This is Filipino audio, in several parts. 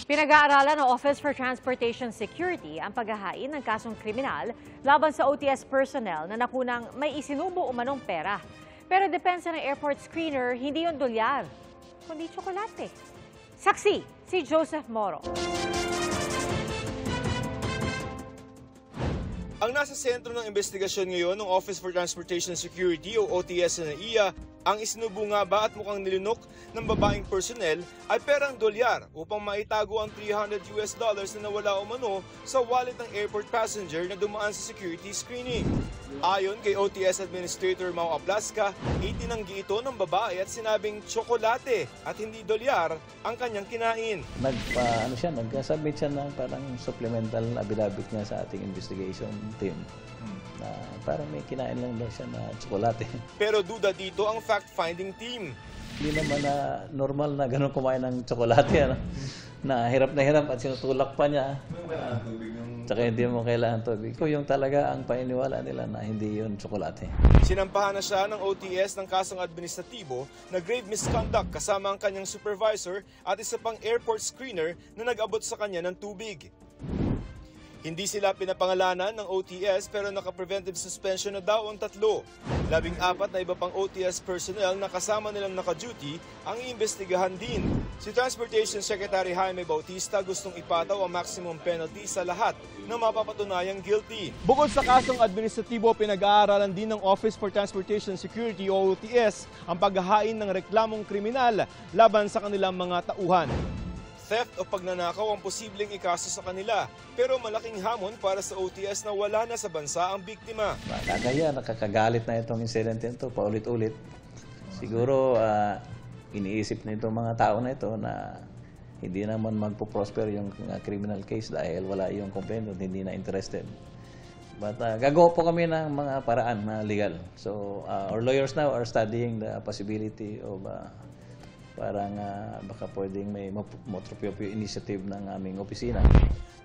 Pinag-aaralan ng Office for Transportation Security ang paghahain ng kasong kriminal laban sa OTS personnel na nakunang may isinubo umanong pera. Pero depensa ng airport screener, hindi yon dolyar, kundi tsokolate. Saksi, si Joseph Moro. Ang nasa sentro ng investigasyon ngayon ng Office for Transportation Security o OTS na NAIA, ang isinubo nga ba at mukhang nilunok ng babaeng personnel ay perang dolyar upang maitago ang $300 na nawala umano sa wallet ng airport passenger na dumaan sa security screening. Ayon kay OTS Administrator Mau Ablasca, itinanggi ito ng babae at sinabing tsokolate at hindi dolyar ang kanyang kinain. Nag-submit siya ng parang supplemental affidavit niya sa ating investigation team. Na parang may kinain lang daw siya na tsokolate. Pero duda dito ang fact-finding team. Hindi naman na normal na ganun kumain ng tsokolate. Na hirap at sinutulak pa niya. Tsaka hindi mo kailangan tubig. Ito yung talaga ang paniniwala nila na hindi yun tsokolate. Sinampahan na siya ng OTS ng kasong administratibo na grave misconduct kasama ang kanyang supervisor at isa pang airport screener na nag-abot sa kanya ng tubig. Hindi sila pinapangalanan ng OTS pero naka-preventive suspension na daw ang tatlo. 14 na iba pang OTS personnel na kasama nilang naka-duty ang iimbestigahan din. Si Transportation Secretary Jaime Bautista gustong ipataw ang maximum penalty sa lahat na mapapatunayang guilty. Bukod sa kasong administratibo, pinag-aaralan din ng Office for Transportation Security o OTS ang paghahain ng reklamong kriminal laban sa kanilang mga tauhan. Theft o pagnanakaw ang posibleng ikaso sa kanila, pero malaking hamon para sa OTS na wala na sa bansa ang biktima. Kagaya, nakakagalit na itong incident ito, paulit-ulit. Siguro, iniisip na itong mga tao na ito na hindi naman magpo-prosper yung criminal case dahil wala yung complainant, hindi na interested. But gagawa po kami ng mga paraan na legal. So, our lawyers now are studying the possibility of parang baka pwedeng may motropio initiative ng aming opisina.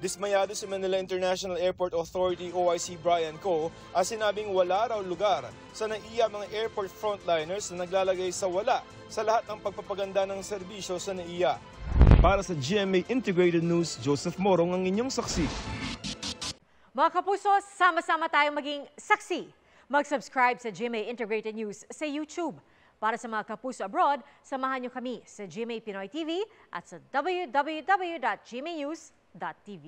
Dismayado si Manila International Airport Authority OIC Brian Ko at sinabing wala raw lugar sa NAIA mga airport frontliners na naglalagay sa wala sa lahat ng pagpapaganda ng serbisyo sa NAIA. Para sa GMA Integrated News, Joseph Morong ang inyong saksi. Mga kapuso, sama-sama tayong maging saksi. Mag-subscribe sa GMA Integrated News sa YouTube. Para sa mga kapuso abroad, samahan niyo kami sa GMA Pinoy TV at sa www.gmanews.tv.